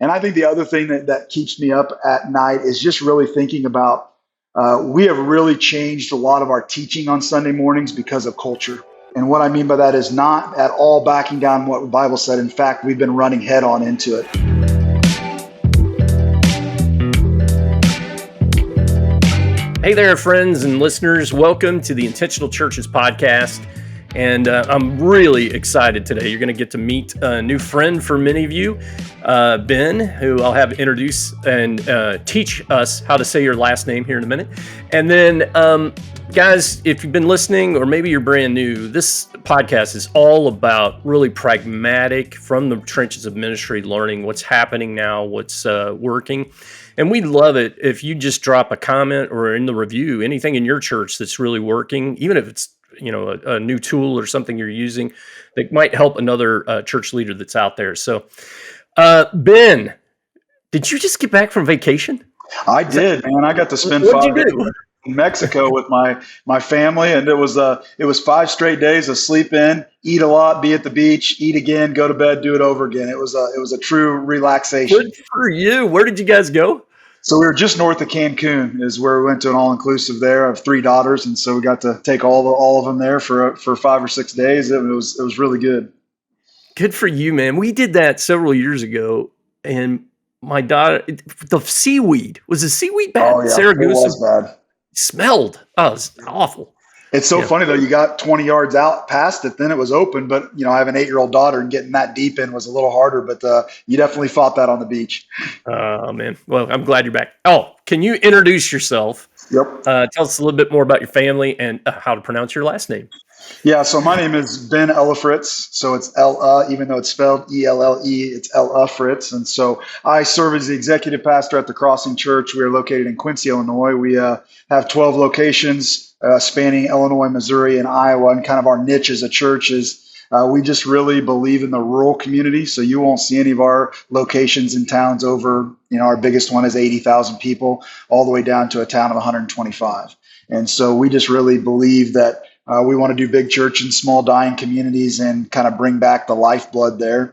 And I think the other thing that keeps me up at night is just really thinking about we have really changed a lot of our teaching on Sunday mornings because of culture. And what I mean by that is not at all backing down what the Bible said. In fact, we've been running head on into it. Hey there, friends and listeners. Welcome to the Intentional Churches podcast. And I'm really excited today. You're going to get to meet a new friend for many of you, Ben, who I'll have introduce and teach us how to say your last name here in a minute. And then, guys, if you've been listening or maybe you're brand new, this podcast is all about really pragmatic, from the trenches of ministry, learning what's happening now, what's working. And we'd love it if you just drop a comment or in the review, anything in your church that's really working, even if it's a new tool or something you're using that might help another church leader that's out there. So, Ben, did you just get back from vacation? I did, man. I got to spend 5 days in Mexico with my family, and it was 5 straight days of sleep in, eat a lot, be at the beach, eat again, go to bed, do it over again. It was a true relaxation. Good for you. Where did you guys go? So we were just north of Cancun is where we went to an all-inclusive there. I have 3 daughters, and so we got to take all of them there for 5 or 6 days. It was really good. Good for you, man. We did that several years ago, and my daughter, the seaweed, was the seaweed bad? Oh, yeah, Saragossa? it was bad. Smelled. Oh, it's awful. It's so funny, though. You got 20 yards out past it, then it was open. But, I have an 8-year-old daughter, and getting that deep in was a little harder. But you definitely fought that on the beach. Oh, man. Well, I'm glad you're back. Oh, can you introduce yourself? Yep. Tell us a little bit more about your family and how to pronounce your last name. Yeah, so my name is Ben Ellefritz. So it's even though it's spelled E-L-L-E, it's Ellefritz. And so I serve as the executive pastor at the Crossing Church. We are located in Quincy, Illinois. We have 12 locations spanning Illinois, Missouri, and Iowa. And kind of our niche as a church is we just really believe in the rural community. So you won't see any of our locations in towns over, our biggest one is 80,000 people, all the way down to a town of 125. And so we just really believe that we want to do big church in small dying communities and kind of bring back the lifeblood there.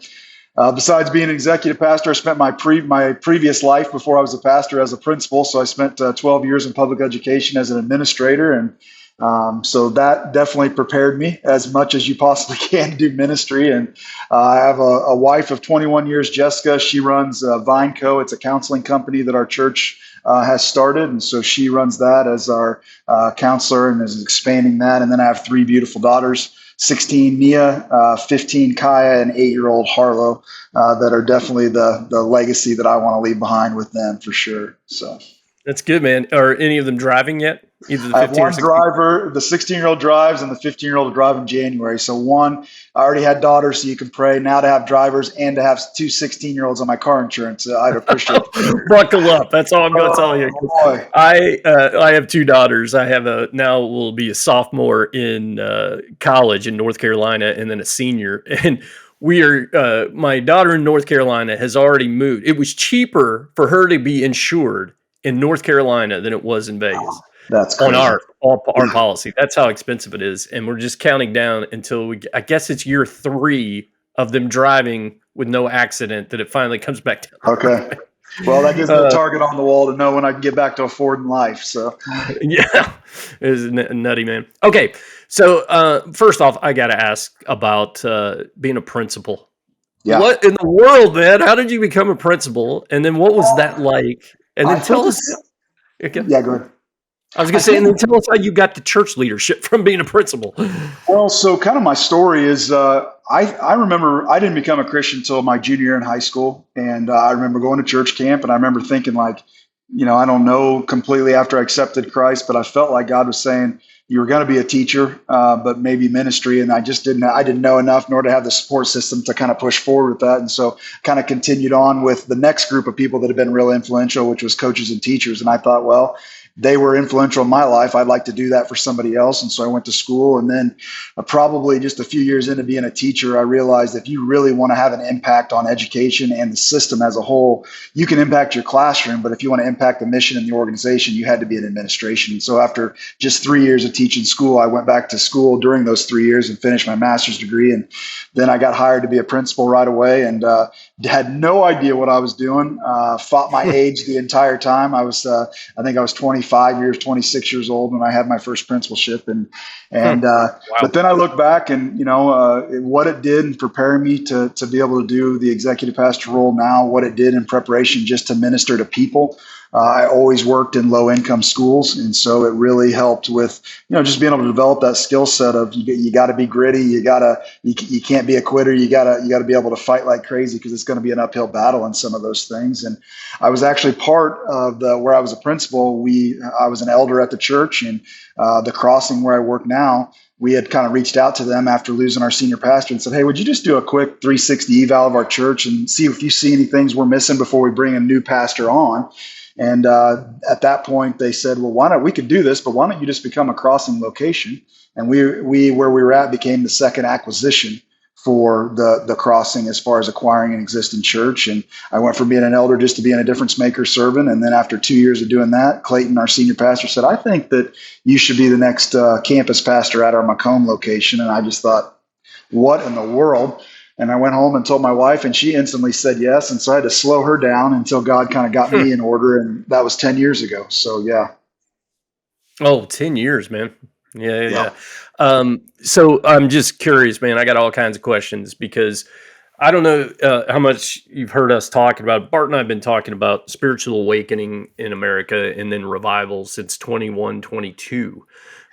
Besides being an executive pastor, I spent my previous life before I was a pastor as a principal. So I spent 12 years in public education as an administrator. And so that definitely prepared me as much as you possibly can to do ministry. And I have a wife of 21 years, Jessica. She runs VineCo. It's a counseling company that our church has started. And so she runs that as our counselor and is expanding that. And then I have 3 beautiful daughters, 16 Mia, 15 Kaya, and 8-year-old Harlow, that are definitely the legacy that I want to leave behind with them for sure. So that's good, man. Are any of them driving yet? Either the I have 15 or one 16? driver, the 16-year-old drives, and the 15-year-old drive in January. So one, I already had daughters, so you can pray. Now to have drivers and to have 2 16-year-olds on my car insurance, I'd appreciate it. Buckle up. That's all I'm going to tell you. Boy. I have 2 daughters. I have now will be a sophomore in college in North Carolina, and then a senior. And we are my daughter in North Carolina has already moved. It was cheaper for her to be insured in North Carolina than it was in Vegas. Wow, that's crazy. On our policy. That's how expensive it is. And we're just counting down until I guess it's year 3 of them driving with no accident that it finally comes back down. Okay. Well, that gives me a target on the wall to know when I can get back to affording life. So yeah, it's nutty, man. Okay. So first off, I got to ask about being a principal. Yeah. What in the world, man? How did you become a principal? And then what was that like? And then tell us. Okay. Yeah, go ahead. I was going to say, and then tell us how you got to church leadership from being a principal. Well, so kind of my story is I remember I didn't become a Christian until my junior year in high school. And I remember going to church camp, and I remember thinking I don't know completely after I accepted Christ, but I felt like God was saying, you were going to be a teacher, but maybe ministry. And I didn't know enough, nor to have the support system to kind of push forward with that. And so kind of continued on with the next group of people that have been real influential, which was coaches and teachers. And I thought, well, they were influential in my life. I'd like to do that for somebody else. And so I went to school. And then probably just a few years into being a teacher, I realized if you really want to have an impact on education and the system as a whole, you can impact your classroom. But if you want to impact the mission and the organization, you had to be in administration. And so after just 3 years of teaching school, I went back to school during those 3 years and finished my master's degree. And then I got hired to be a principal right away, and had no idea what I was doing. Fought my age the entire time. I think I was 26 years old when I had my first principalship, but Wow. then I look back and what it did in preparing me to be able to do the executive pastor role now, what it did in preparation just to minister to people. I always worked in low income schools, and so it really helped with just being able to develop that skill set of you got to be gritty, you can't be a quitter, you got to be able to fight like crazy because it's going to be an uphill battle in some of those things. And I was actually part of where I was a principal. I was an elder at the church, and the crossing where I work now, we had kind of reached out to them after losing our senior pastor and said, hey, would you just do a quick 360 eval of our church and see if you see any things we're missing before we bring a new pastor on? And at that point, they said, well, we could do this, but why don't you just become a crossing location? And where we were at became the second acquisition for the crossing as far as acquiring an existing church. And I went from being an elder just to being a difference maker servant. And then after 2 years of doing that, Clayton, our senior pastor, said, I think that you should be the next campus pastor at our Macomb location. And I just thought, what in the world? And I went home and told my wife, and she instantly said yes. And so I had to slow her down until God kind of got me in order. And that was 10 years ago. So, yeah. Oh, 10 years, man. Yeah, yeah, Yeah. yeah. So I'm just curious, man. I got all kinds of questions because I don't know how much you've heard us talking about. Bart and I have been talking about spiritual awakening in America and then revival since 21, 22.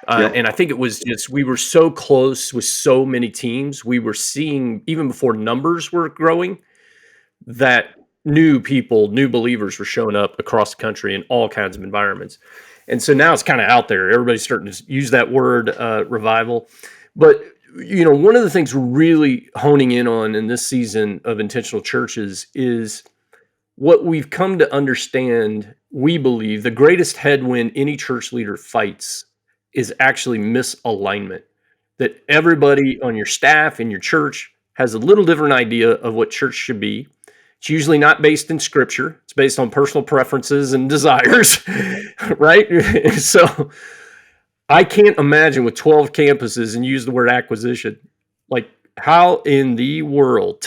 Yep. And I think it was just we were so close with so many teams. We were seeing, even before numbers were growing, that new people, new believers were showing up across the country in all kinds of environments. And so now it's kind of out there. Everybody's starting to use that word revival. But, one of the things we're really honing in on in this season of intentional churches is what we've come to understand. We believe the greatest headwind any church leader fights is actually misalignment. That everybody on your staff in your church has a little different idea of what church should be. It's usually not based in scripture. It's based on personal preferences and desires, right? So I can't imagine with 12 campuses and use the word acquisition, like how in the world,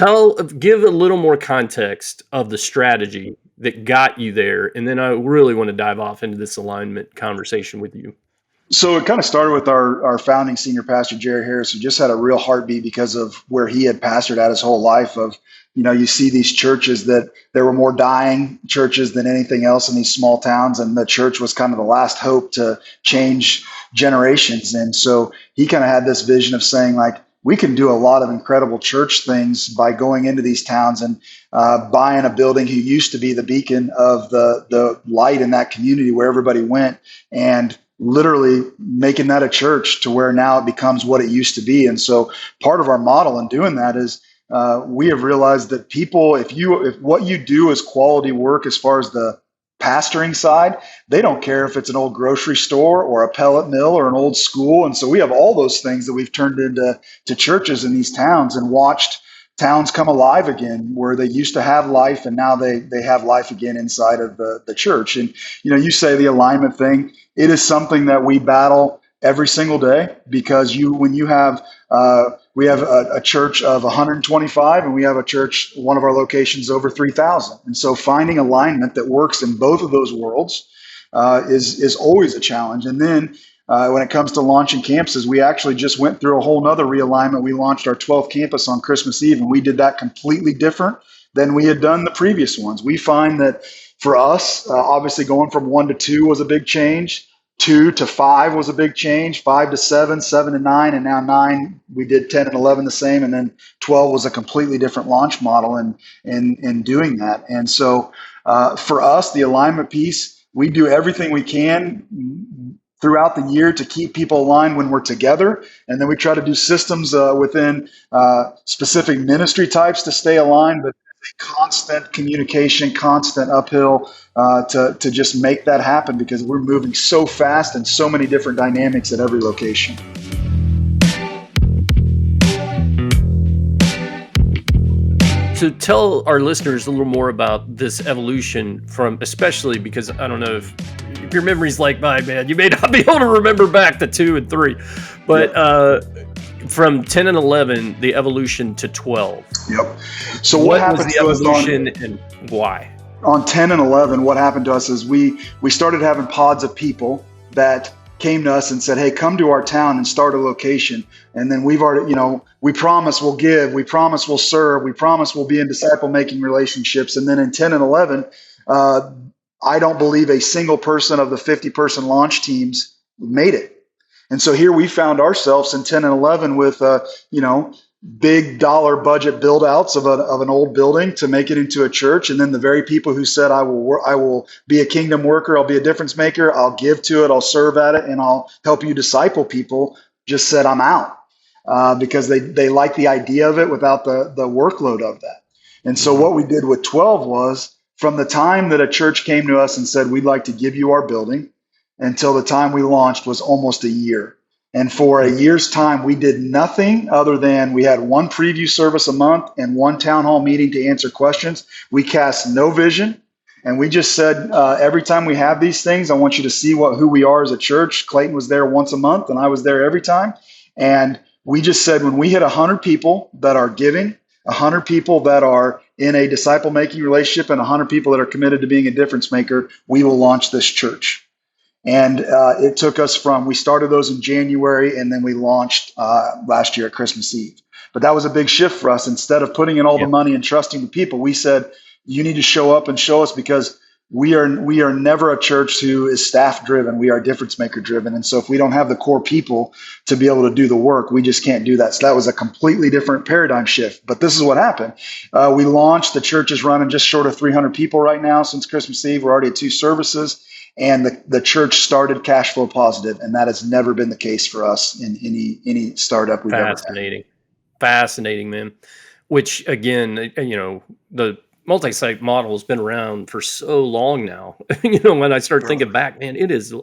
give a little more context of the strategy that got you there. And then I really want to dive off into this alignment conversation with you. So it kind of started with our founding senior pastor, Jerry Harris, who just had a real heartbeat because of where he had pastored at his whole life of, you see these churches that there were more dying churches than anything else in these small towns. And the church was kind of the last hope to change generations. And so he kind of had this vision of saying, like, we can do a lot of incredible church things by going into these towns and buying a building who used to be the beacon of the light in that community where everybody went, and literally making that a church to where now it becomes what it used to be. And so part of our model in doing that is we have realized that people, if what you do is quality work as far as the pastoring side, they don't care if it's an old grocery store or a pellet mill or an old school. And so we have all those things that we've turned into churches in these towns and watched towns come alive again where they used to have life, and now they have life again inside of the church. And you say the alignment thing, it is something that we battle every single day, because when you have we have a church of 125 and we have a church, one of our locations, over 3,000. And so finding alignment that works in both of those worlds is always a challenge. And then when it comes to launching campuses, we actually just went through a whole nother realignment. We launched our 12th campus on Christmas Eve, and we did that completely different than we had done the previous ones. We find that for us, obviously going from 1 to 2 was a big change. 2 to 5 was a big change. 5 to 7, 7 to 9, and now 9. We did 10 and 11 the same, and then 12 was a completely different launch model in doing that. And so for us, the alignment piece, we do everything we can throughout the year to keep people aligned when we're together, and then we try to do systems within specific ministry types to stay aligned. But constant communication, constant uphill to just make that happen because we're moving so fast and so many different dynamics at every location. So tell our listeners a little more about this evolution from, especially because I don't know if your memory's like mine, man. You may not be able to remember back to 2 and 3, but from 10 and 11, the evolution to 12. Yep. So what was happened the to us evolution and why? on 10 and 11? What happened to us is we started having pods of people that came to us and said, hey, come to our town and start a location. And then we've already, we promise we'll give, we promise we'll serve, we promise we'll be in disciple making relationships. And then in 10 and 11, I don't believe a single person of the 50-person launch teams made it. And so here we found ourselves in 10 and 11 with, big dollar budget build outs of an old building to make it into a church. And then the very people who said, I will be a kingdom worker, I'll be a difference maker, I'll give to it, I'll serve at it, and I'll help you disciple people, just said, I'm out because they like the idea of it without the workload of that. And so what we did with 12 was from the time that a church came to us and said, we'd like to give you our building until the time we launched was almost a year. And for a year's time, we did nothing other than we had one preview service a month and one town hall meeting to answer questions. We cast no vision. And we just said, every time we have these things, I want you to see who we are as a church. Clayton was there once a month and I was there every time. And we just said, when we hit 100 people that are giving, 100 people that are in a disciple making relationship, and 100 people that are committed to being a difference maker, we will launch this church. And it took us we started those in January, and then we launched last year at Christmas Eve. But that was a big shift for us. Instead of putting in all the money and trusting the people, we said, you need to show up and show us, because we are never a church who is staff driven. We are difference maker driven. And so if we don't have the core people to be able to do the work, we just can't do that. So that was a completely different paradigm shift. But this is what happened. We launched, the church is running just short of 300 people right now since Christmas Eve. We're already at 2 services. And the church started cash flow positive, and that has never been the case for us in any startup we've ever had. Fascinating, man. Which again, the multi-site model has been around for so long now. When I start thinking back, man, it is.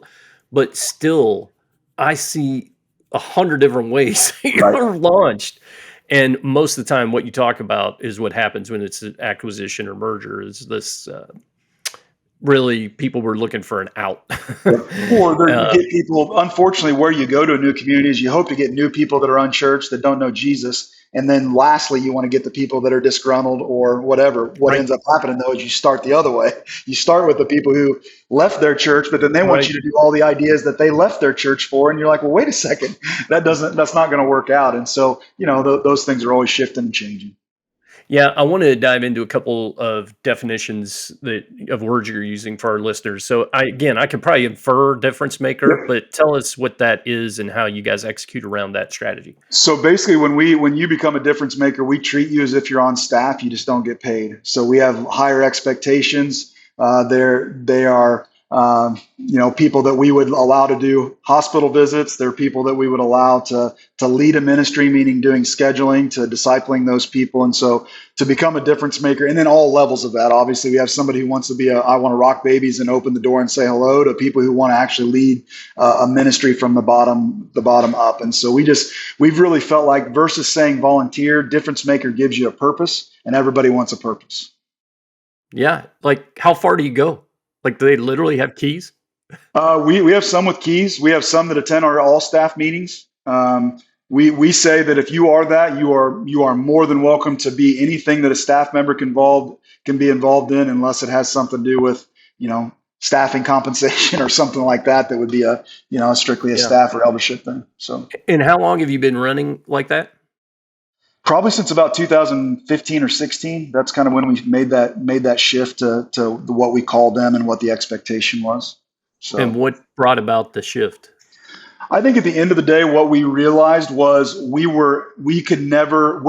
But still, I see 100 different ways you're launched. And most of the time, what you talk about is what happens when it's an acquisition or merger. Is this really people were looking for an out? Or you get people, unfortunately, where you go to a new community is you hope to get new people that are unchurched, that don't know Jesus. And then lastly, you want to get the people that are disgruntled or whatever. What ends up happening, though, is you start the other way. You start with the people who left their church, but then they want you to do all the ideas that they left their church for. And you're like, well, wait a second, that's not going to work out. And so, those things are always shifting and changing. Yeah, I want to dive into a couple of definitions of words you're using for our listeners. So I could probably infer difference maker, but tell us what that is and how you guys execute around that strategy. So basically, when you become a difference maker, we treat you as if you're on staff. You just don't get paid. So we have higher expectations. They are people that we would allow to do hospital visits. They're people that we would allow to lead a ministry, meaning doing scheduling, to discipling those people. And so to become a difference maker, and then all levels of that, obviously we have somebody who wants to be I want to rock babies and open the door and say hello, to people who want to actually lead a ministry from the bottom up. And so we've really felt like, versus saying volunteer, difference maker gives you a purpose, and everybody wants a purpose. Yeah. Like, how far do you go? Like, do they literally have keys? We have some with keys. We have some that attend our all staff meetings. We say that if you are that, you are more than welcome to be anything that a staff member can be involved in, unless it has something to do with staffing compensation or something like that. That would be strictly a staff or eldership thing. So. And how long have you been running like that? Probably since about 2015 or 16. That's kind of when we made that shift to what we called them and what the expectation was. So. And what brought about the shift? I think at the end of the day, what we realized was we could never,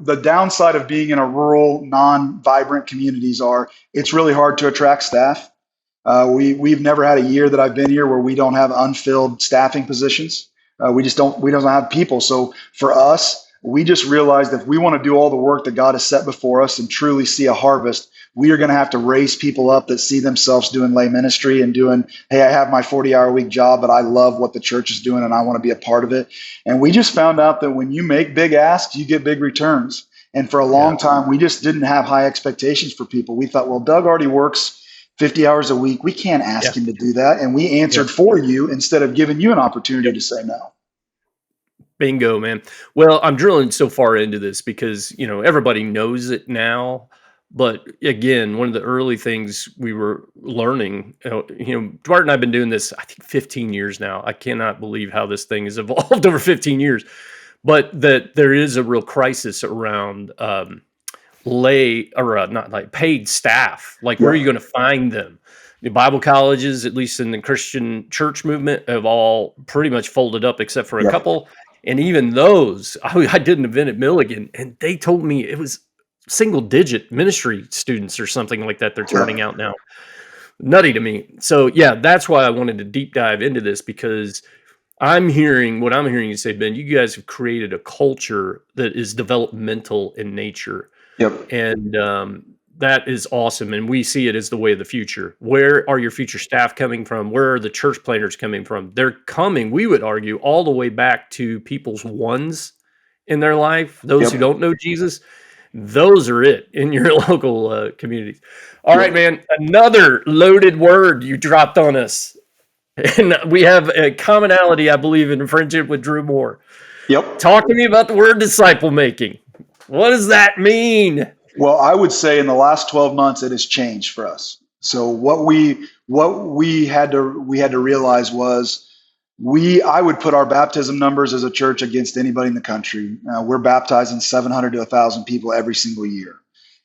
the downside of being in a rural, non-vibrant communities it's really hard to attract staff. We've never had a year that I've been here where we don't have unfilled staffing positions. We don't have people. So for us, we just realized if we want to do all the work that God has set before us and truly see a harvest, we are going to have to raise people up that see themselves doing lay ministry and doing, hey, I have my 40-hour-a-week job, but I love what the church is doing and I want to be a part of it. And we just found out that when you make big asks, you get big returns. And for a long time, we just didn't have high expectations for people. We thought, well, Doug already works 50 hours a week. We can't ask him to do that. And we answered for you instead of giving you an opportunity to say no. Bingo, man. Well, I'm drilling so far into this because, everybody knows it now. But again, one of the early things we were learning, Dwart and I have been doing this, I think 15 years now. I cannot believe how this thing has evolved over 15 years. But that there is a real crisis around paid staff. Like, where are you going to find them? The Bible colleges, at least in the Christian church movement, have all pretty much folded up except for a couple. And even those, I did an event at Milligan, and they told me it was single-digit ministry students or something like that they're turning out now. Nutty to me. So, yeah, that's why I wanted to deep dive into this, because what I'm hearing you say, Ben, you guys have created a culture that is developmental in nature. Yep. And that is awesome. And we see it as the way of the future. Where are your future staff coming from? Where are the church planners coming from? They're coming, we would argue, all the way back to people's ones in their life. Those who don't know Jesus, those are it in your local communities. All right, man, another loaded word you dropped on us. And we have a commonality, I believe, in friendship with Drew Moore. Yep. Talk to me about the word disciple making. What does that mean? Well, I would say in the last 12 months, it has changed for us. So what we had to realize was I would put our baptism numbers as a church against anybody in the country. We're baptizing 700 to 1,000 people every single year.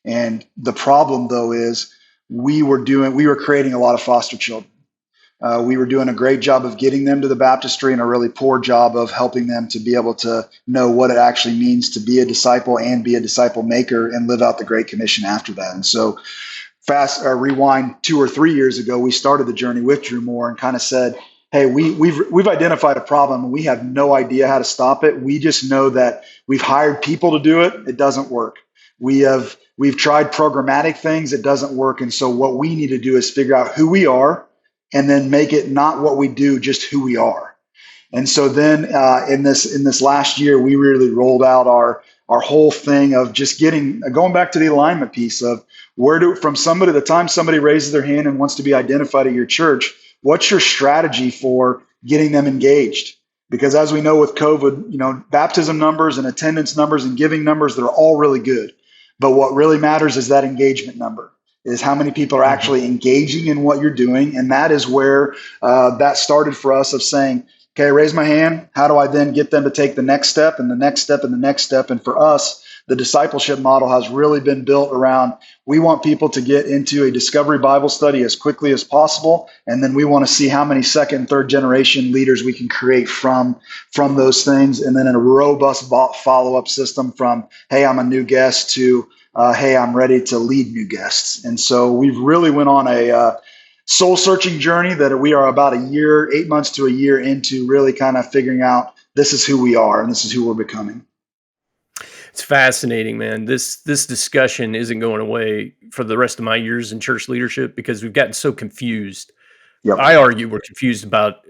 And the problem, though, is we were creating a lot of foster children. We were doing a great job of getting them to the baptistry and a really poor job of helping them to be able to know what it actually means to be a disciple and be a disciple maker and live out the Great Commission after that. And so rewind 2 or 3 years ago, we started the journey with Drew Moore and kind of said, hey, we've identified a problem and we have no idea how to stop it. We just know that we've hired people to do it. It doesn't work. We've tried programmatic things. It doesn't work. And so what we need to do is figure out who we are and then make it not what we do, just who we are. And so then in this last year, we really rolled out our whole thing of just going back to the alignment piece of from the time somebody raises their hand and wants to be identified at your church, what's your strategy for getting them engaged? Because as we know with COVID, baptism numbers and attendance numbers and giving numbers, they're all really good. But what really matters is that engagement number. Is how many people are actually engaging in what you're doing. And that is where that started for us of saying, okay, I raise my hand. How do I then get them to take the next step and the next step and the next step? And for us, the discipleship model has really been built around, we want people to get into a discovery Bible study as quickly as possible. And then we want to see how many second and third generation leaders we can create from those things. And then in a robust follow-up system from, hey, I'm a new guest to, hey, I'm ready to lead new guests. And so we've really went on a soul-searching journey that we are about 8 months to a year into really kind of figuring out this is who we are and this is who we're becoming. It's fascinating, man. This discussion isn't going away for the rest of my years in church leadership because we've gotten so confused. Yep. I argue we're confused about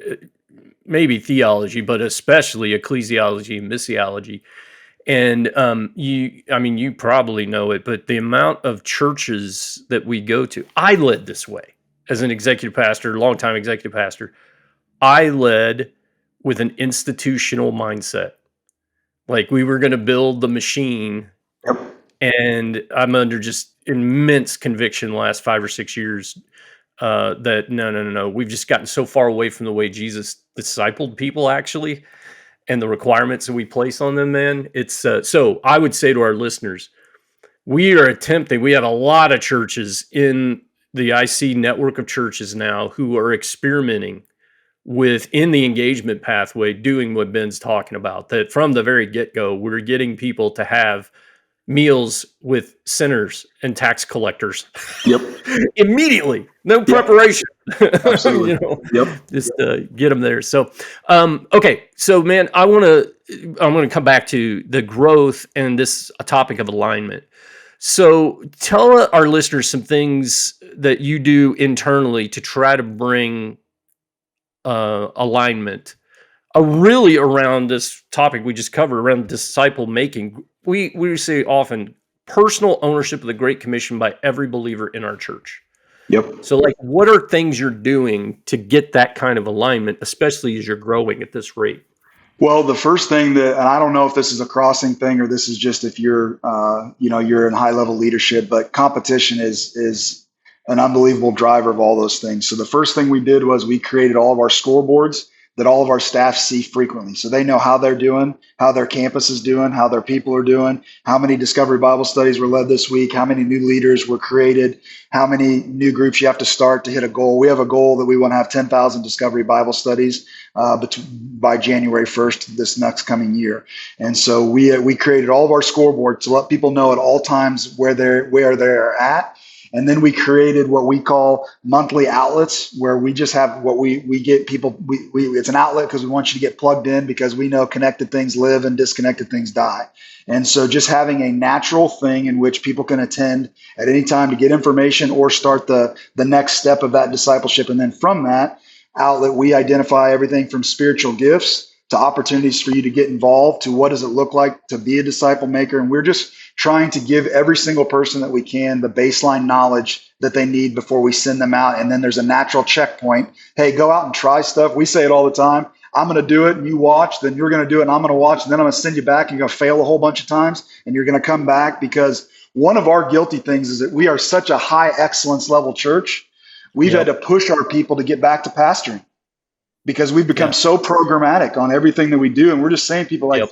maybe theology, but especially ecclesiology and missiology. And you probably know it, but the amount of churches that we go to, I led this way as an executive pastor, longtime executive pastor. I led with an institutional mindset. Like we were going to build the machine. Yep. And I'm under just immense conviction the last 5 or 6 years that no. We've just gotten so far away from the way Jesus discipled people actually. And the requirements that we place on them, man. It's so I would say to our listeners, we have a lot of churches in the IC network of churches now who are experimenting within the engagement pathway, doing what Ben's talking about, that from the very get-go, we're getting people to have meals with sinners and tax collectors. Yep. Immediately. No Yep. preparation. Absolutely. You know, Yep. just get them there. So, okay. So, man, I want to come back to the growth and this topic of alignment. So, tell our listeners some things that you do internally to try to bring alignment. Really around this topic we just covered around disciple making. We say often personal ownership of the Great Commission by every believer in our church. Yep. So, like, what are things you're doing to get that kind of alignment, especially as you're growing at this rate? Well, the first thing that, and I don't know if this is a crossing thing or this is just if you're, you're in high level leadership, but competition is an unbelievable driver of all those things. So the first thing we did was we created all of our scoreboards that all of our staff see frequently. So they know how they're doing, how their campus is doing, how their people are doing, how many Discovery Bible studies were led this week, how many new leaders were created, how many new groups you have to start to hit a goal. We have a goal that we want to have 10,000 Discovery Bible studies by January 1st this next coming year. And so we created all of our scoreboards to let people know at all times where they're at. And then we created what we call monthly outlets, where we just have what we get people. It's an outlet because we want you to get plugged in, because we know connected things live and disconnected things die. And so just having a natural thing in which people can attend at any time to get information or start the next step of that discipleship. And then from that outlet, we identify everything from spiritual gifts to opportunities for you to get involved, to what does it look like to be a disciple maker. And we're just trying to give every single person that we can the baseline knowledge that they need before we send them out. And then there's a natural checkpoint. Hey, go out and try stuff. We say it all the time. I'm going to do it and you watch, then you're going to do it and I'm going to watch, and then I'm going to send you back and you're going to fail a whole bunch of times and you're going to come back, because one of our guilty things is that we are such a high excellence level church. We've had to push our people to get back to pastoring, because we've become so programmatic on everything that we do. And we're just saying people like,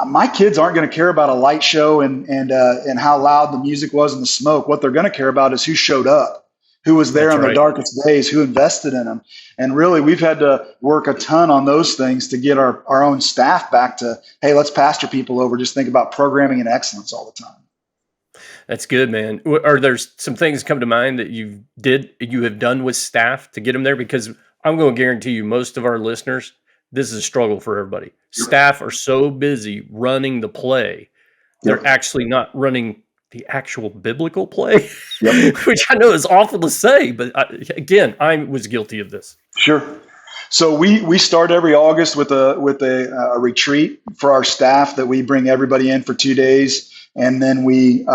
my kids aren't going to care about a light show and how loud the music was and the smoke. What they're going to care about is who showed up, who was there on the darkest days, who invested in them. And really, we've had to work a ton on those things to get our own staff back to, hey, let's pastor people over. Just think about programming and excellence all the time. That's good, man. Are there some things come to mind that you have done with staff to get them there? Because I'm going to guarantee you, most of our listeners, this is a struggle for everybody. Staff are so busy running the play, they're actually not running the actual biblical play, which I know is awful to say, but again, I was guilty of this. Sure. So we start every August with a retreat for our staff that we bring everybody in for 2 days. And then we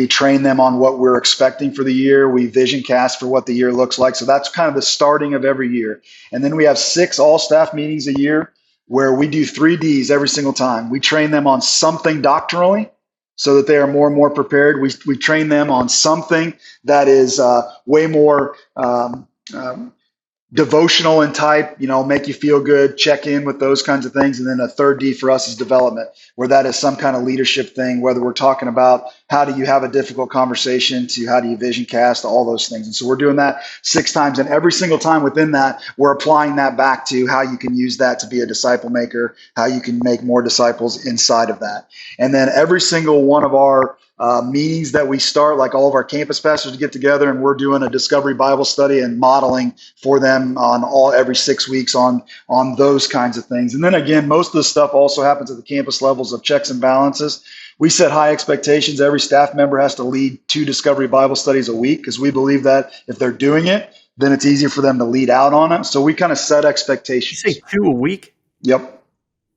train them on what we're expecting for the year. We vision cast for what the year looks like. So that's kind of the starting of every year. And then we have 6 all staff meetings a year where we do 3 Ds every single time. We train them on something doctrinally so that they are more and more prepared. We train them on something that is way more devotional in type, make you feel good, check in with those kinds of things. And then a 3rd D for us is development, where that is some kind of leadership thing, whether we're talking about how do you have a difficult conversation to how do you vision cast, all those things. And so we're doing that 6 times. And every single time within that, we're applying that back to how you can use that to be a disciple maker, how you can make more disciples inside of that. And then every single one of our meetings that we start, like all of our campus pastors get together and we're doing a Discovery Bible study and modeling for them on every 6 weeks on those kinds of things. And then again, most of the stuff also happens at the campus levels of checks and balances. We set high expectations. Every staff member has to lead 2 Discovery Bible studies a week, because we believe that if they're doing it, then it's easier for them to lead out on it. So we kind of set expectations. You say 2 a week? Yep.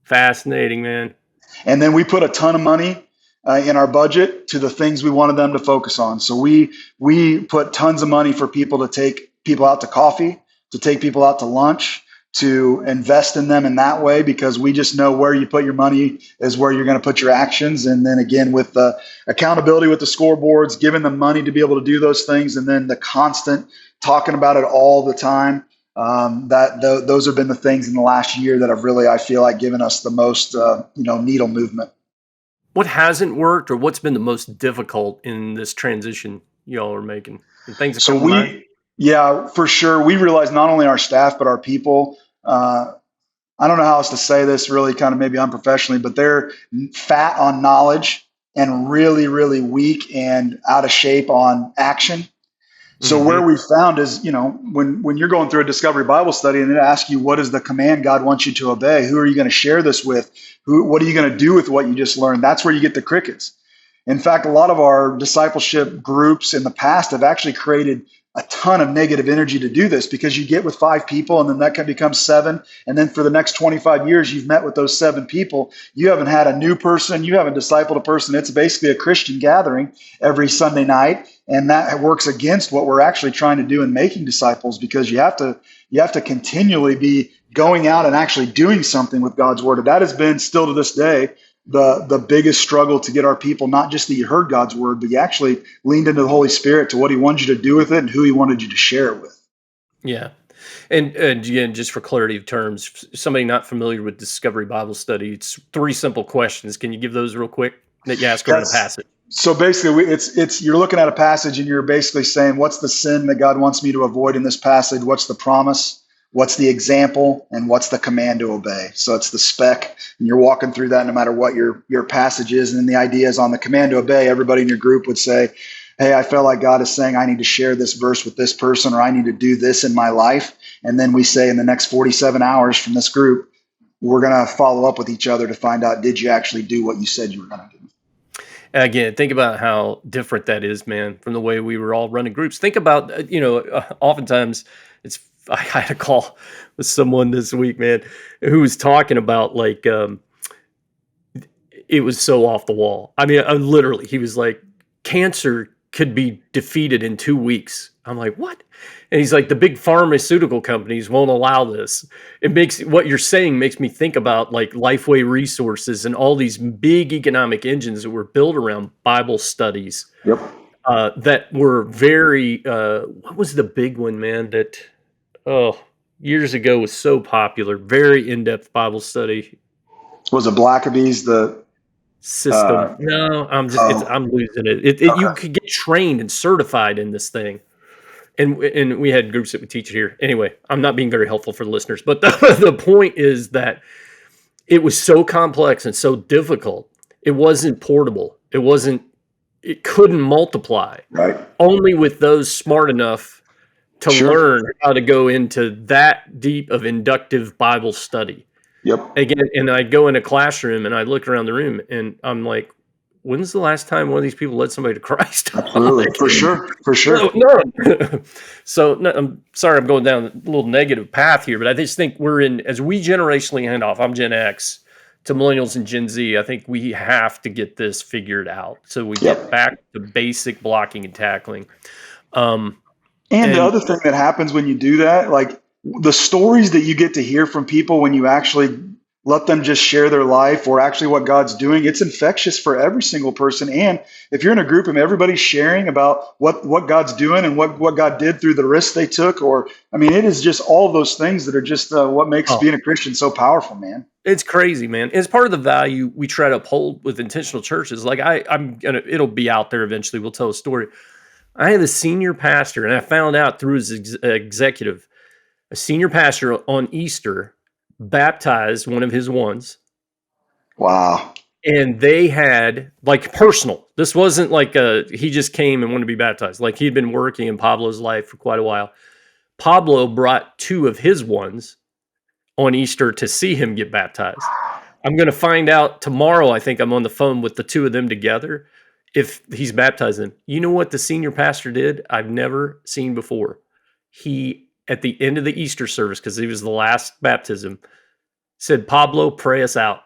Fascinating, man. And then we put a ton of money in our budget to the things we wanted them to focus on. So we put tons of money for people to take people out to coffee, to take people out to lunch, to invest in them in that way, because we just know where you put your money is where you're going to put your actions. And then again, with the accountability with the scoreboards, giving them money to be able to do those things, and then the constant talking about it all the time. Those have been the things in the last year that have really, I feel like, given us the most, needle movement. What hasn't worked, or what's been the most difficult in this transition y'all are making? And things yeah, for sure. We realize not only our staff, but our people, I don't know how else to say this, really kind of maybe unprofessionally, but they're fat on knowledge and really, really weak and out of shape on action. So where we found is, when you're going through a discovery Bible study and it asks you, what is the command God wants you to obey? Who are you going to share this with? What are you going to do with what you just learned? That's where you get the crickets. In fact, a lot of our discipleship groups in the past have actually created a ton of negative energy to do this, because you get with 5 people and then that can become 7. And then for the next 25 years, you've met with those 7 people. You haven't had a new person. You haven't discipled a person. It's basically a Christian gathering every Sunday night. And that works against what we're actually trying to do in making disciples, because you have to continually be going out and actually doing something with God's word. And that has been, still to this day, the biggest struggle to get our people, not just that you heard God's word, but you actually leaned into the Holy Spirit to what he wanted you to do with it and who he wanted you to share it with. Yeah. And again, just for clarity of terms, somebody not familiar with Discovery Bible Study, it's 3 simple questions. Can you give those real quick that you ask over the passage? So basically, it's you're looking at a passage and you're basically saying, what's the sin that God wants me to avoid in this passage? What's the promise? What's the example? And what's the command to obey? So it's the spec, and you're walking through that no matter what your passage is. And then the idea is on the command to obey, everybody in your group would say, hey, I felt like God is saying I need to share this verse with this person, or I need to do this in my life. And then we say in the next 47 hours from this group, we're going to follow up with each other to find out, did you actually do what you said you were going to do? Again, think about how different that is, man, from the way we were all running groups. Think about, oftentimes I had a call with someone this week, man, who was talking about it was so off the wall. I mean, literally, he was like, cancer could be defeated in 2 weeks. I'm like, what? And he's like, the big pharmaceutical companies won't allow this. What you're saying makes me think about like Lifeway Resources and all these big economic engines that were built around Bible studies. Yep. That were very, what was the big one, man, that, years ago was so popular, very in-depth Bible study. Was it Blackaby's, the system? No, I'm losing it. Okay. You could get trained and certified in this thing. And we had groups that would teach it here. Anyway, I'm not being very helpful for the listeners, but the point is that it was so complex and so difficult. It wasn't portable. It couldn't multiply. Right. Only with those smart enough to learn how to go into that deep of inductive Bible study. Yep. Again, and I go in a classroom and I look around the room and I'm like, when's the last time one of these people led somebody to Christ? Absolutely. For sure. No. So I'm sorry I'm going down a little negative path here, but I just think as we generationally hand off, I'm Gen X, to millennials and Gen Z, I think we have to get this figured out. So we get back to basic blocking and tackling. And the other thing that happens when you do that, like the stories that you get to hear from people when you actually let them just share their life or actually what God's doing, it's infectious for every single person. And if you're in a group and everybody's sharing about what God's doing and what God did through the risks they took, it is just all of those things that are just what makes being a Christian so powerful, man. It's crazy, man. It's part of the value we try to uphold with intentional churches. Like it'll be out there eventually. We'll tell a story. I had a senior pastor, and I found out through his executive, a senior pastor on Easter baptized one of his ones. Wow. And they had personal. This wasn't he just came and wanted to be baptized. Like he'd been working in Pablo's life for quite a while. Pablo brought 2 of his ones on Easter to see him get baptized. I'm going to find out tomorrow. I think I'm on the phone with the 2 of them together. If he's baptized them, you know what the senior pastor did? I've never seen before. He, at the end of the Easter service, because he was the last baptism, said, "Pablo, pray us out."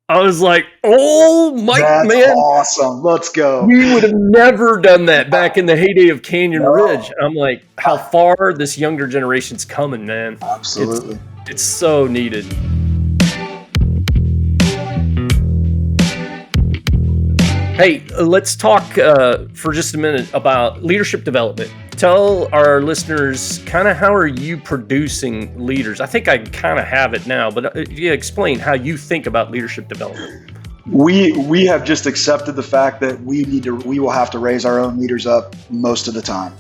I was like, "Oh my That's man, awesome! Let's go." We would have never done that back in the heyday of Canyon Ridge. I'm like, how far this younger generation's coming, man. Absolutely, it's so needed. Hey, let's talk for just a minute about leadership development. Tell our listeners kind of how are you producing leaders? I think I kind of have it now, but explain how you think about leadership development. We have just accepted the fact that we will have to raise our own leaders up most of the time.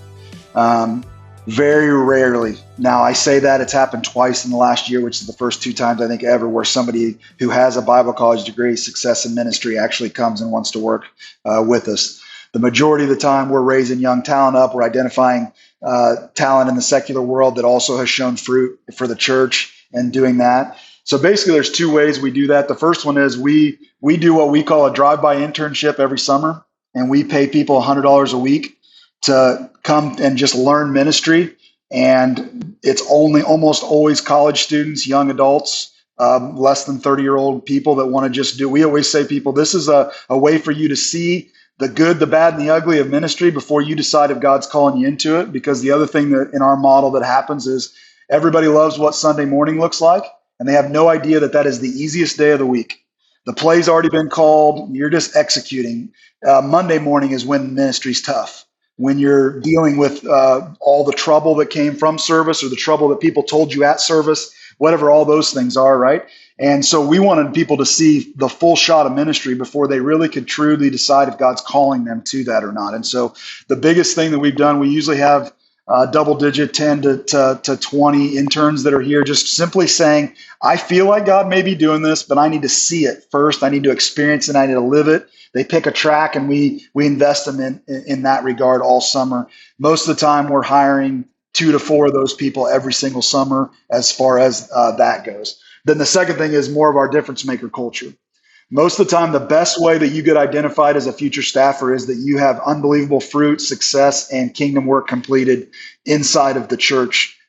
Very rarely. Now, I say that it's happened twice in the last year, which is the first 2 times I think ever where somebody who has a Bible college degree, success in ministry, actually comes and wants to work with us. the majority of the time we're raising young talent up. We're identifying talent in the secular world that also has shown fruit for the church and doing that. So basically there's two ways we do that. The first one is we do what we call a drive-by internship every summer, and we pay people $100 a week to come and just learn ministry. And it's almost always college students, young adults, less than 30-year-old people that want to just do. We always say, people, this is a way for you to see the good, the bad, and the ugly of ministry before you decide if God's calling you into it. Because the other thing that in our model that happens is everybody loves what Sunday morning looks like, and they have no idea that that is the easiest day of the week. The play's already been called. You're just executing. Monday morning is when ministry's tough, when you're dealing with all the trouble that came from service or the trouble that people told you at service, whatever all those things are, right? And so we wanted people to see the full shot of ministry before they really could truly decide if God's calling them to that or not. And so the biggest thing that we've done, we usually have double digit 10 to 20 interns that are here just simply saying, I feel like God may be doing this, but I need to see it first. I need to experience it. I need to live it. They pick a track and we invest them in that regard all summer. Most of the time we're hiring 2 to 4 of those people every single summer as far as that goes. Then the second thing is more of our difference maker culture. Most of the time, the best way that you get identified as a future staffer is that you have unbelievable fruit, success, and kingdom work completed inside of the church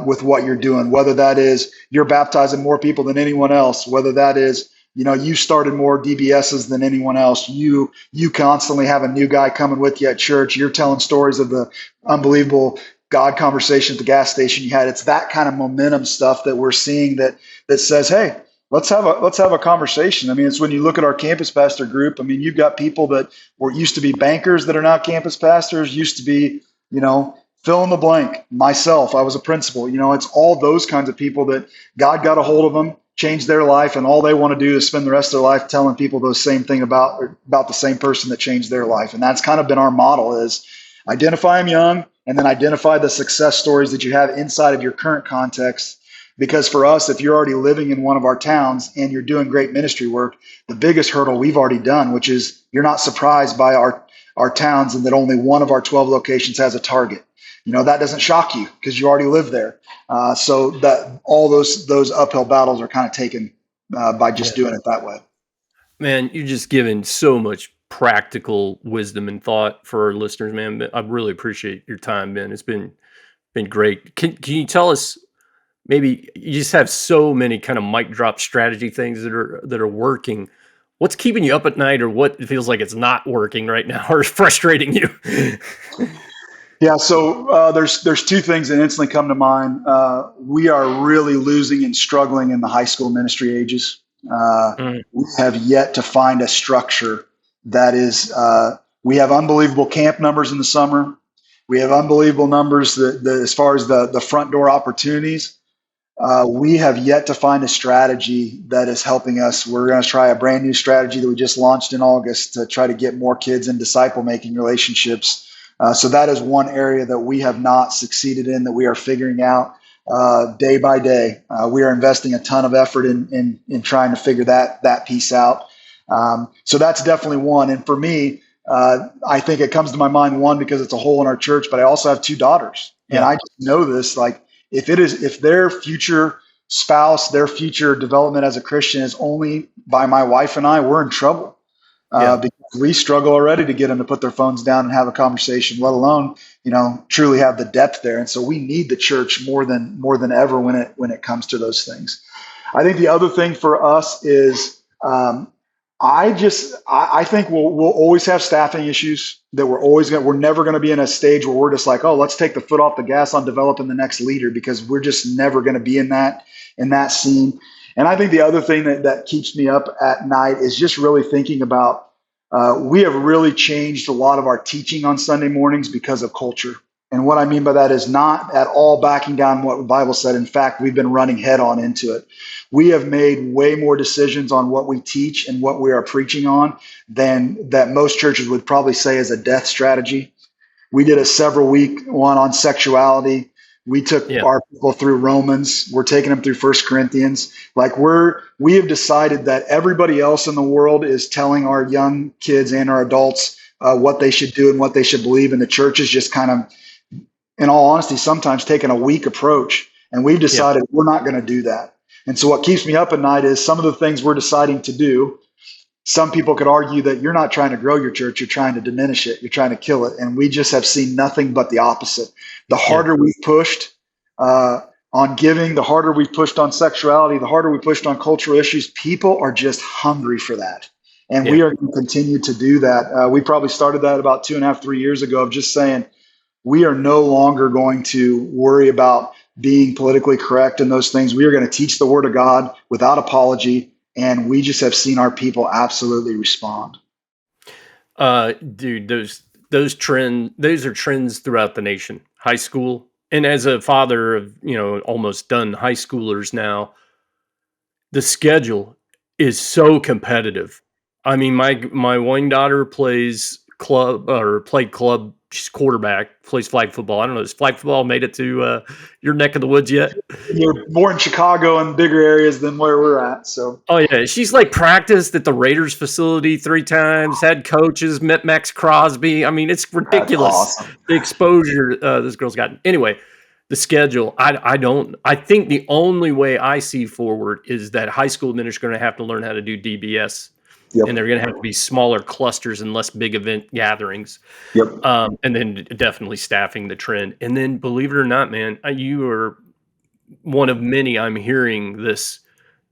with what you're doing, whether that is you're baptizing more people than anyone else, whether that is, you started more DBSs than anyone else. You constantly have a new guy coming with you at church. You're telling stories of the unbelievable God conversation at the gas station you had. It's that kind of momentum stuff that we're seeing that says, hey, let's have a conversation. I mean, it's when you look at our campus pastor group. I mean, you've got people that used to be bankers that are now campus pastors, used to be, fill in the blank. Myself, I was a principal. It's all those kinds of people that God got a hold of them, changed their life, and all they want to do is spend the rest of their life telling people the same thing about the same person that changed their life. And that's kind of been our model, is identify them young and then identify the success stories that you have inside of your current context. Because for us, if you're already living in one of our towns and you're doing great ministry work, the biggest hurdle we've already done, which is you're not surprised by our towns and that only one of our 12 locations has a Target. That doesn't shock you because you already live there. So that all those uphill battles are kind of taken by just doing it that way. Man, you're just giving so much practical wisdom and thought for our listeners, man. I really appreciate your time, Ben. It's been great. Can you tell us, maybe you just have so many kind of mic drop strategy things that are working. What's keeping you up at night, or what feels like it's not working right now, or is frustrating you? Yeah, so there's two things that instantly come to mind. We are really losing and struggling in the high school ministry ages. We have yet to find a structure that is. We have unbelievable camp numbers in the summer. We have unbelievable numbers that as far as the front door opportunities. We have yet to find a strategy that is helping us. We're going to try a brand new strategy that we just launched in August to try to get more kids in disciple-making relationships. So that is one area that we have not succeeded in, that we are figuring out day by day. We are investing a ton of effort in trying to figure that piece out. So that's definitely one. And for me, I think it comes to my mind, one, because it's a hole in our church, but I also have 2 daughters. Yeah. And I just know this, like, if their future spouse, their future development as a Christian is only by my wife and I, we're in trouble. Because we struggle already to get them to put their phones down and have a conversation, let alone, truly have the depth there. And so we need the church more than ever when it comes to those things. I think the other thing for us is, I think we'll always have staffing issues that we're never going to be in a stage where we're just like, oh, let's take the foot off the gas on developing the next leader, because we're just never going to be in that scene. And I think the other thing that keeps me up at night is just really thinking about, we have really changed a lot of our teaching on Sunday mornings because of culture. And what I mean by that is not at all backing down what the Bible said. In fact, we've been running head on into it. We have made way more decisions on what we teach and what we are preaching on than that most churches would probably say is a death strategy. We did a several-week one on sexuality. We took our people through Romans. We're taking them through 1 Corinthians. Like we have decided that everybody else in the world is telling our young kids and our adults what they should do and what they should believe. And the church is just kind of, in all honesty, sometimes taking a weak approach. And we've Yeah. decided we're not going to do that. And so what keeps me up at night is some of the things we're deciding to do. Some people could argue that you're not trying to grow your church, you're trying to diminish it, you're trying to kill it. And we just have seen nothing but the opposite. The harder we've pushed on giving, the harder we've pushed on sexuality, the harder we pushed on cultural issues, people are just hungry for that. And we are going to continue to do that. We probably started that about 2.5, 3 years ago of just saying, we are no longer going to worry about being politically correct and those things. We are going to teach the word of God without apology. And we just have seen our people absolutely respond. Dude, those are trends throughout the nation. High school, and as a father of almost done high schoolers now, the schedule is so competitive. I mean, my one daughter played club. She's quarterback, plays flag football. I don't know, has flag football made it to your neck of the woods yet? You're more in Chicago and bigger areas than where we're at. So, oh yeah, she's like practiced at the Raiders facility 3 times. Had coaches, met Max Crosby. I mean, it's ridiculous. Awesome. The exposure this girl's gotten. Anyway, the schedule. I think the only way I see forward is that high school men are going to have to learn how to do DBS. Yep. And they're going to have to be smaller clusters and less big event gatherings. Yep. And then definitely staffing the trend. And then, believe it or not, man, you are one of many I'm hearing this.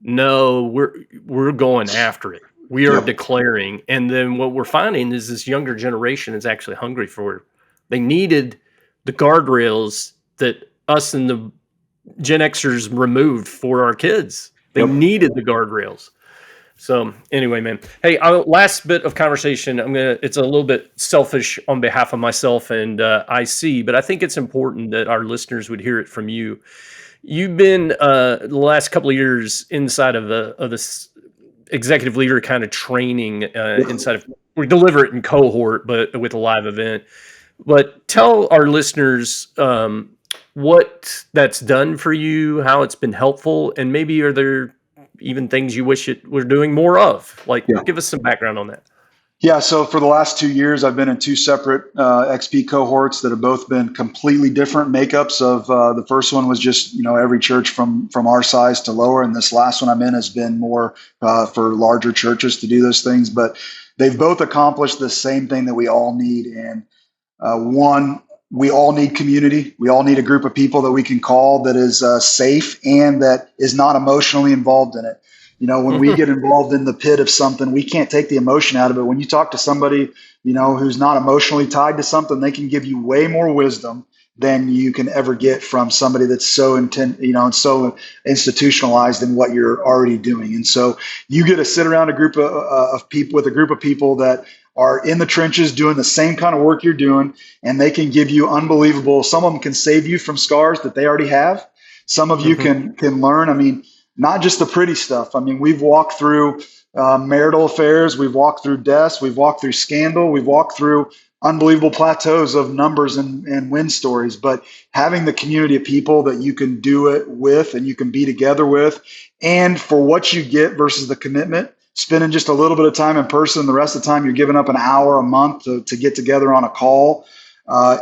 No, we're going after it. We are declaring. And then what we're finding is this younger generation is actually hungry for it. They needed the guardrails that us and the Gen Xers removed for our kids. They needed the guardrails. So anyway, man, hey, last bit of conversation. It's a little bit selfish on behalf of myself and IC, but I think it's important that our listeners would hear it from you. You've been the last couple of years inside of this executive leader kind of training inside of, we deliver it in cohort, but with a live event. But tell our listeners what that's done for you, how it's been helpful, and maybe are there even things you wish it were doing more of? Give us some background on that. Yeah, so for the last 2 years, I've been in 2 separate XP cohorts that have both been completely different makeups of the first one was just, every church from our size to lower. And this last one I'm in has been more for larger churches to do those things. But they've both accomplished the same thing that we all need. And one, we all need community. We all need a group of people that we can call that is safe and that is not emotionally involved in it. When we get involved in the pit of something, we can't take the emotion out of it. When you talk to somebody, who's not emotionally tied to something, they can give you way more wisdom than you can ever get from somebody that's so so institutionalized in what you're already doing. And so you get to sit around a group of people with a group of people that are in the trenches doing the same kind of work you're doing, and they can give you unbelievable. Some of them can save you from scars that they already have. Some of you can learn. I mean, not just the pretty stuff. I mean, we've walked through marital affairs. We've walked through deaths. We've walked through scandal. We've walked through unbelievable plateaus of numbers and win stories. But having the community of people that you can do it with and you can be together with, and for what you get versus the commitment, spending just a little bit of time in person, the rest of the time you're giving up an hour a month to get together on a call.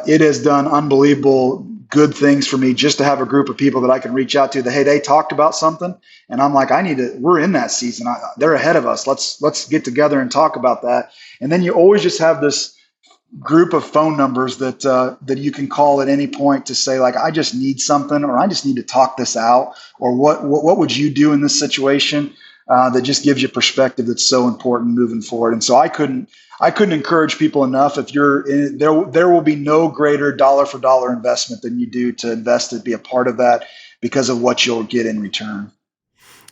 It has done unbelievable good things for me just to have a group of people that I can reach out to that, hey, they talked about something. And I'm like, we're in that season. They're ahead of us. Let's get together and talk about that. And then you always just have this group of phone numbers that you can call at any point to say, like, I just need something, or I just need to talk this out, or what would you do in this situation? That just gives you perspective that's so important moving forward. And so I couldn't encourage people enough. If you're in, there will be no greater dollar for dollar investment than you do to invest to be a part of that because of what you'll get in return.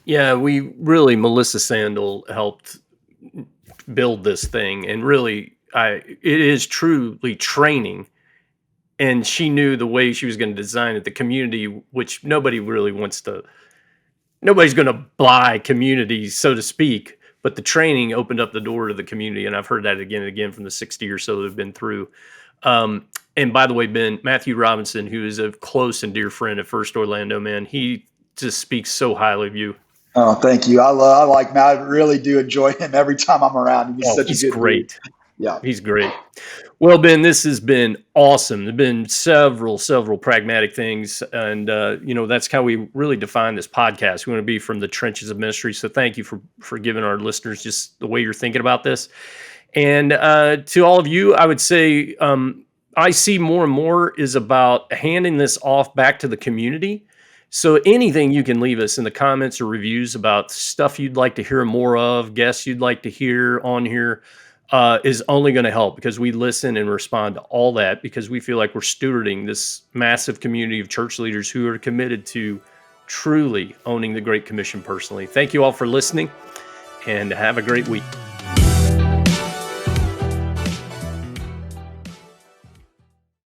Yeah, Melissa Sandel helped build this thing, and really, it is truly training. And she knew the way she was going to design it, the community, which nobody's going to buy community, so to speak, but the training opened up the door to the community. And I've heard that again and again from the 60 or so that have been through. And by the way, Ben, Matthew Robinson, who is a close and dear friend at First Orlando, man, he just speaks so highly of you. Oh, thank you. I like Matt. I really do enjoy him every time I'm around. He's such a good great. Dude. Yeah. He's great. Well, Ben, this has been awesome. There've been several pragmatic things, and that's how we really define this podcast. We want to be from the trenches of ministry. So, thank you for giving our listeners just the way you're thinking about this. And to all of you, I would say I see more and more is about handing this off back to the community. So anything you can leave us in the comments or reviews about stuff you'd like to hear more of, guests you'd like to hear on here, is only going to help, because we listen and respond to all that, because we feel like we're stewarding this massive community of church leaders who are committed to truly owning the Great Commission personally. Thank you all for listening, and have a great week.